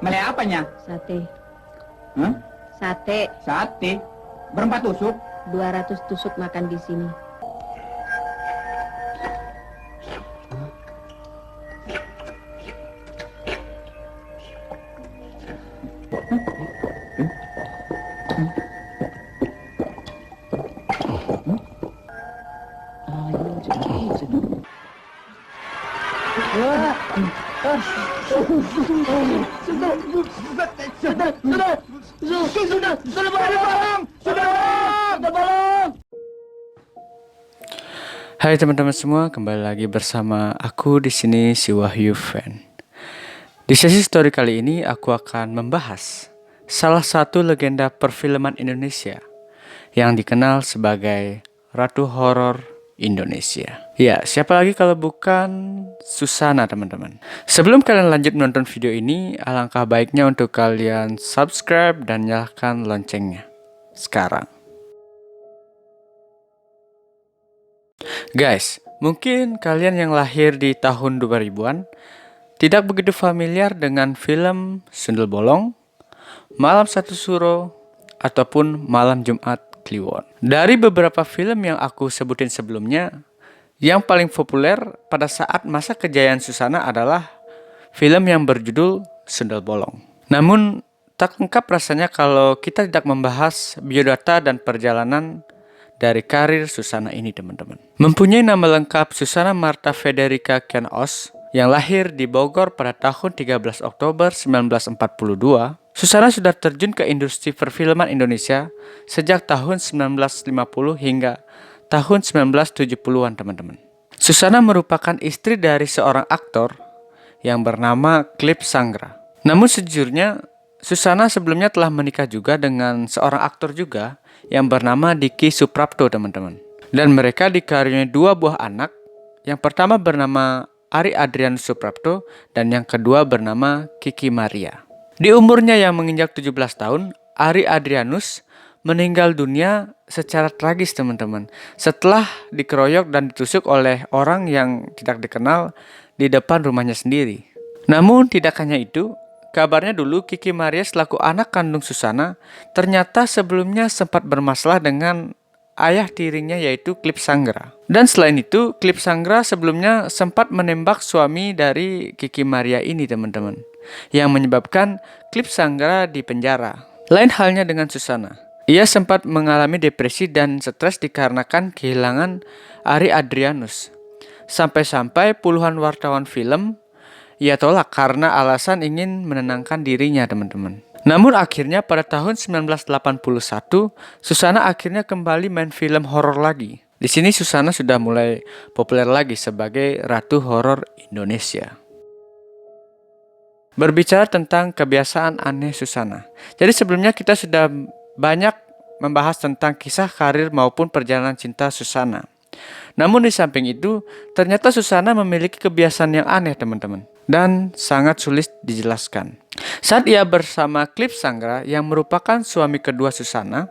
Mele apanya? Sate. Hah? Sate. Sate? Berempat tusuk? 200 tusuk makan di sini. Hai teman-teman semua, kembali lagi bersama aku di sini si Wahyu Fan. Di sesi story kali ini aku akan membahas salah satu legenda perfilman Indonesia yang dikenal sebagai Ratu Horor Indonesia. Ya, siapa lagi kalau bukan Susana teman-teman. Sebelum kalian lanjut menonton video ini, alangkah baiknya untuk kalian subscribe dan nyalakan loncengnya sekarang. Guys, mungkin kalian yang lahir di tahun 2000-an tidak begitu familiar dengan film Sundel Bolong, Malam Satu Suro, ataupun Malam Jumat Kliwon. Dari beberapa film yang aku sebutin sebelumnya, yang paling populer pada saat masa kejayaan Susana adalah film yang berjudul Sundel Bolong. Namun, tak lengkap rasanya kalau kita tidak membahas biodata dan perjalanan dari karir Susana ini teman-teman. Mempunyai nama lengkap Susana Marta Federica Ken Os yang lahir di Bogor pada tahun 13 Oktober 1942, Susana sudah terjun ke industri perfilman Indonesia sejak tahun 1950 hingga tahun 1970-an teman-teman. Susana merupakan istri dari seorang aktor yang bernama Klip Sanggra. Namun sejujurnya Susana sebelumnya telah menikah juga dengan seorang aktor juga yang bernama Diki Suprapto teman-teman. Dan mereka dikaruniai dua buah anak. Yang pertama bernama Ari Adrianus Suprapto dan yang kedua bernama Kiki Maria. Di umurnya yang menginjak 17 tahun, Ari Adrianus meninggal dunia secara tragis teman-teman. Setelah dikeroyok dan ditusuk oleh orang yang tidak dikenal di depan rumahnya sendiri. Namun tidak hanya itu, kabarnya dulu Kiki Maria selaku anak kandung Susana ternyata sebelumnya sempat bermasalah dengan ayah tirinya yaitu Klip Sanggra. Dan selain itu, Klip Sanggra sebelumnya sempat menembak suami dari Kiki Maria ini teman-teman, yang menyebabkan Klip Sanggra dipenjara. Lain halnya dengan Susana. Ia sempat mengalami depresi dan stres dikarenakan kehilangan Ari Adrianus. Sampai-sampai puluhan wartawan film ia tolak karena alasan ingin menenangkan dirinya teman-teman. Namun akhirnya pada tahun 1981, Susana akhirnya kembali main film horor lagi. Di sini Susana sudah mulai populer lagi sebagai Ratu Horor Indonesia. Berbicara tentang kebiasaan aneh Susana. Jadi sebelumnya kita sudah banyak membahas tentang kisah karir maupun perjalanan cinta Susana. Namun di samping itu, ternyata Susana memiliki kebiasaan yang aneh teman-teman, dan sangat sulit dijelaskan. Saat ia bersama Klip Sanggra yang merupakan suami kedua Susana,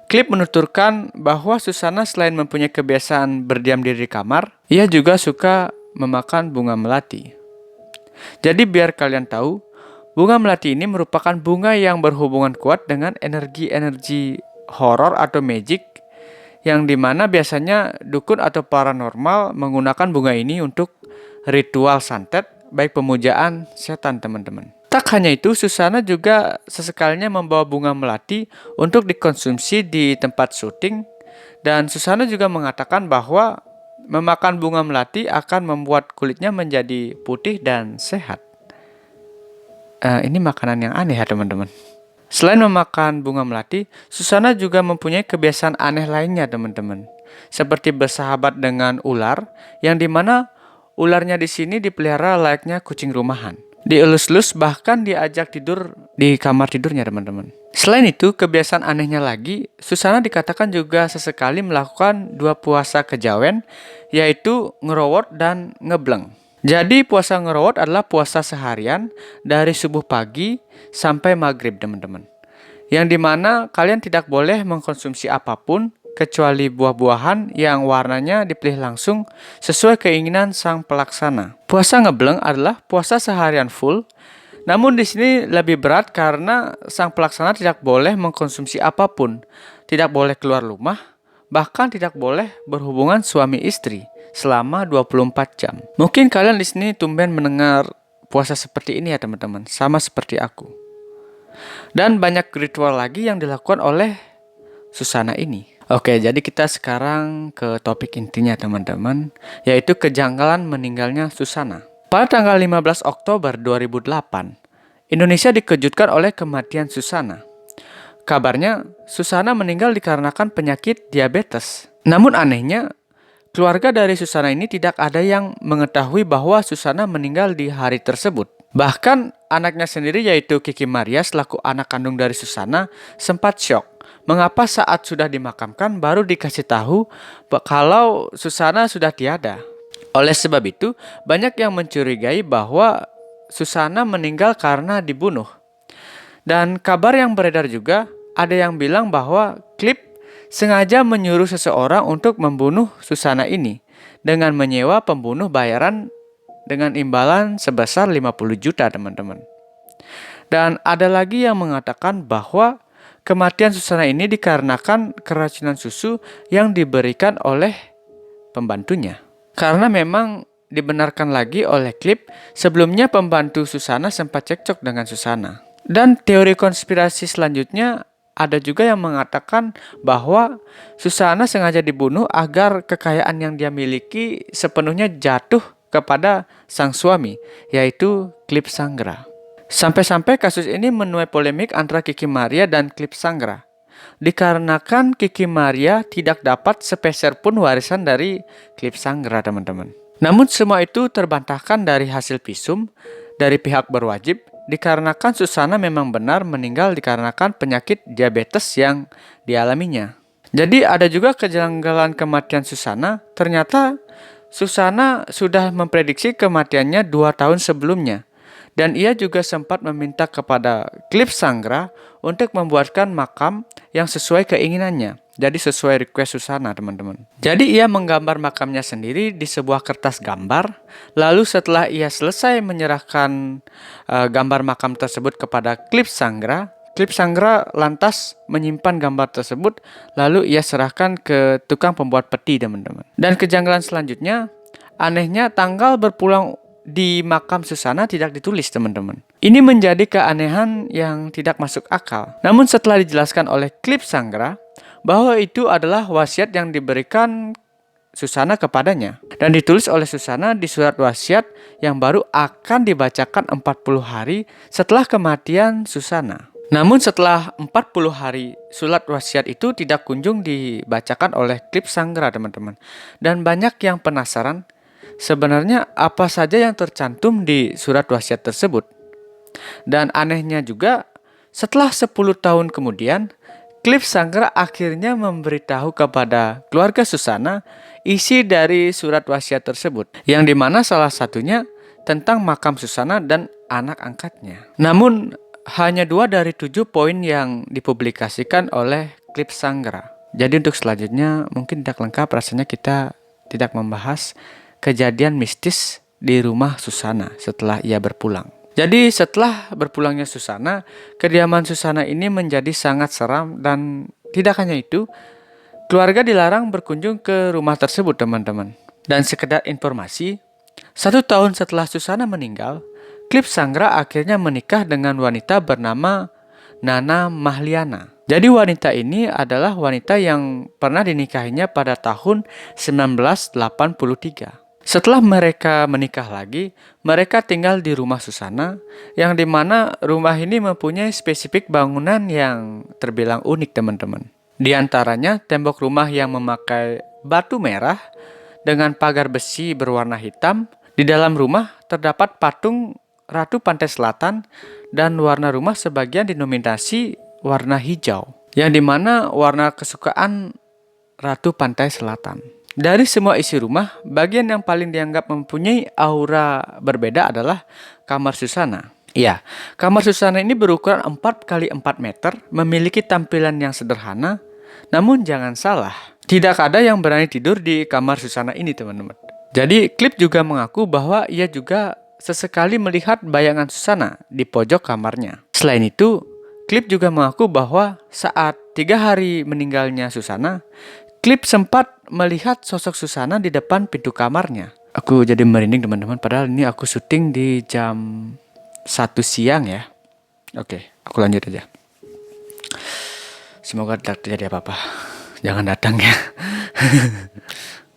Klip menuturkan bahwa Susana selain mempunyai kebiasaan berdiam diri di kamar, ia juga suka memakan bunga melati. Jadi biar kalian tahu, bunga melati ini merupakan bunga yang berhubungan kuat dengan energi-energi horor atau magic, yang dimana biasanya dukun atau paranormal menggunakan bunga ini untuk ritual santet, baik pemujaan setan teman-teman. Tak hanya itu, Susana juga sesekalinya membawa bunga melati untuk dikonsumsi di tempat syuting. Dan Susana juga mengatakan bahwa memakan bunga melati akan membuat kulitnya menjadi putih dan sehat. Ini makanan yang aneh ya teman-teman. Selain memakan bunga melati, Susana juga mempunyai kebiasaan aneh lainnya teman-teman. Seperti bersahabat dengan ular, yang dimana ularnya di sini dipelihara layaknya kucing rumahan. Dielus-elus bahkan diajak tidur di kamar tidurnya teman-teman. Selain itu, kebiasaan anehnya lagi, Susana dikatakan juga sesekali melakukan 2 puasa kejawen, yaitu ngerowot dan ngebleng. Jadi puasa ngerowot adalah puasa seharian dari subuh pagi sampai maghrib teman-teman. Yang dimana kalian tidak boleh mengkonsumsi apapun kecuali buah-buahan yang warnanya dipilih langsung sesuai keinginan sang pelaksana. Puasa ngebleng adalah puasa seharian full, namun di sini lebih berat karena sang pelaksana tidak boleh mengkonsumsi apapun, tidak boleh keluar rumah, bahkan tidak boleh berhubungan suami istri selama 24 jam. Mungkin kalian di sini tumben mendengar puasa seperti ini ya teman-teman, sama seperti aku. Dan banyak ritual lagi yang dilakukan oleh Susana ini. Oke, jadi kita sekarang ke topik intinya teman-teman, yaitu kejanggalan meninggalnya Susana. Pada tanggal 15 Oktober 2008, Indonesia dikejutkan oleh kematian Susana. Kabarnya, Susana meninggal dikarenakan penyakit diabetes. Namun anehnya, keluarga dari Susana ini tidak ada yang mengetahui bahwa Susana meninggal di hari tersebut. Bahkan anaknya sendiri yaitu Kiki Maria selaku anak kandung dari Susana sempat syok. Mengapa saat sudah dimakamkan baru dikasih tahu kalau Susana sudah tiada. Oleh sebab itu, banyak yang mencurigai bahwa Susana meninggal karena dibunuh. Dan kabar yang beredar juga, ada yang bilang bahwa Klip sengaja menyuruh seseorang untuk membunuh Susana ini dengan menyewa pembunuh bayaran dengan imbalan sebesar 50 juta teman-teman. Dan ada lagi yang mengatakan bahwa kematian Susana ini dikarenakan keracunan susu yang diberikan oleh pembantunya. Karena memang dibenarkan lagi oleh Klip, sebelumnya pembantu Susana sempat cekcok dengan Susana. Dan teori konspirasi selanjutnya ada juga yang mengatakan bahwa Susana sengaja dibunuh agar kekayaan yang dia miliki sepenuhnya jatuh kepada sang suami, yaitu Klip Sanggra. Sampai-sampai kasus ini menuai polemik antara Kiki Maria dan Klip Sanggra. Dikarenakan Kiki Maria tidak dapat sepeser pun warisan dari Klip Sanggra teman-teman. Namun semua itu terbantahkan dari hasil visum dari pihak berwajib dikarenakan Susana memang benar meninggal dikarenakan penyakit diabetes yang dialaminya. Jadi ada juga kejanggalan kematian Susana. Ternyata Susana sudah memprediksi kematiannya 2 tahun sebelumnya. Dan ia juga sempat meminta kepada Klip Sanggra untuk membuatkan makam yang sesuai keinginannya. Jadi sesuai request Susana teman-teman. Jadi ia menggambar makamnya sendiri di sebuah kertas gambar. Lalu setelah ia selesai menyerahkan gambar makam tersebut kepada Klip Sanggra lantas menyimpan gambar tersebut. Lalu ia serahkan ke tukang pembuat peti teman-teman. Dan kejanggalan selanjutnya, anehnya tanggal berpulang di makam Susana tidak ditulis teman-teman. Ini menjadi keanehan yang tidak masuk akal. Namun setelah dijelaskan oleh Klip Sanggra bahwa itu adalah wasiat yang diberikan Susana kepadanya dan ditulis oleh Susana di surat wasiat yang baru akan dibacakan 40 hari setelah kematian Susana. Namun setelah 40 hari surat wasiat itu tidak kunjung dibacakan oleh Klip Sanggra teman-teman. Dan banyak yang penasaran sebenarnya apa saja yang tercantum di surat wasiat tersebut. Dan anehnya juga, setelah 10 tahun kemudian, Klip Sanggra akhirnya memberitahu kepada keluarga Susana isi dari surat wasiat tersebut, yang dimana salah satunya tentang makam Susana dan anak angkatnya. Namun, hanya 2 dari 7 poin yang dipublikasikan oleh Klip Sanggra. Jadi untuk selanjutnya mungkin tidak lengkap, rasanya kita tidak membahas kejadian mistis di rumah Susana setelah ia berpulang. Jadi setelah berpulangnya Susana, kediaman Susana ini menjadi sangat seram dan tidak hanya itu, keluarga dilarang berkunjung ke rumah tersebut teman-teman. Dan sekedar informasi, 1 tahun setelah Susana meninggal, Klip Sanggra akhirnya menikah dengan wanita bernama Nana Mahliana. Jadi wanita ini adalah wanita yang pernah dinikahinya pada tahun 1983. Setelah mereka menikah lagi, mereka tinggal di rumah Susana, yang dimana rumah ini mempunyai spesifik bangunan yang terbilang unik teman-teman. Di antaranya tembok rumah yang memakai batu merah dengan pagar besi berwarna hitam. Di dalam rumah terdapat patung Ratu Pantai Selatan dan warna rumah sebagian dinominasi warna hijau, yang dimana warna kesukaan Ratu Pantai Selatan. Dari semua isi rumah, bagian yang paling dianggap mempunyai aura berbeda adalah kamar Susana. Ya, kamar Susana ini berukuran 4 x 4 meter, memiliki tampilan yang sederhana, Namun jangan salah, tidak ada yang berani tidur di kamar Susana ini, teman-teman. Jadi Cliff juga mengaku bahwa ia juga sesekali melihat bayangan Susana di pojok kamarnya. Selain itu, Cliff juga mengaku bahwa saat 3 hari meninggalnya Susana, Cliff sempat melihat sosok Susana di depan pintu kamarnya. Aku jadi merinding, teman-teman, padahal ini aku syuting di jam 1 siang ya. Oke, aku lanjut aja. Semoga tidak terjadi apa-apa. Jangan datang ya.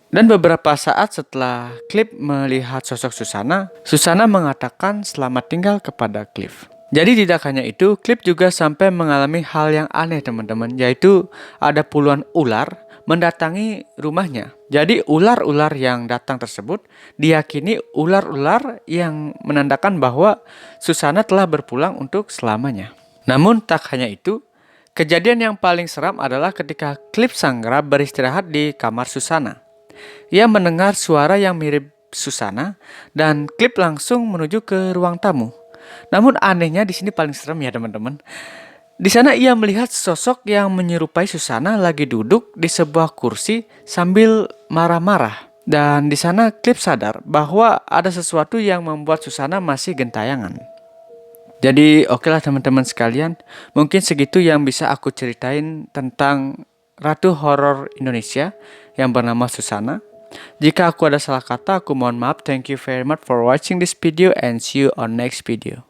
Dan beberapa saat setelah Cliff melihat sosok Susana, Susana mengatakan selamat tinggal kepada Cliff. Jadi tidak hanya itu, Cliff juga sampai mengalami hal yang aneh, teman-teman, yaitu ada puluhan ular mendatangi rumahnya. Jadi ular-ular yang datang tersebut diyakini ular-ular yang menandakan bahwa Susana telah berpulang untuk selamanya. Namun tak hanya itu, kejadian yang paling seram adalah ketika Cliff Sangra beristirahat di kamar Susana. Ia mendengar suara yang mirip Susana dan Cliff langsung menuju ke ruang tamu. Namun anehnya di sini paling serem ya, teman-teman. Di sana ia melihat sosok yang menyerupai Susana lagi duduk di sebuah kursi sambil marah-marah. Dan di sana Cliff sadar bahwa ada sesuatu yang membuat Susana masih gentayangan. Jadi okelah teman-teman sekalian, mungkin segitu yang bisa aku ceritain tentang Ratu Horor Indonesia yang bernama Susana. Jika aku ada salah kata, aku mohon maaf. Thank you very much for watching this video and see you on next video.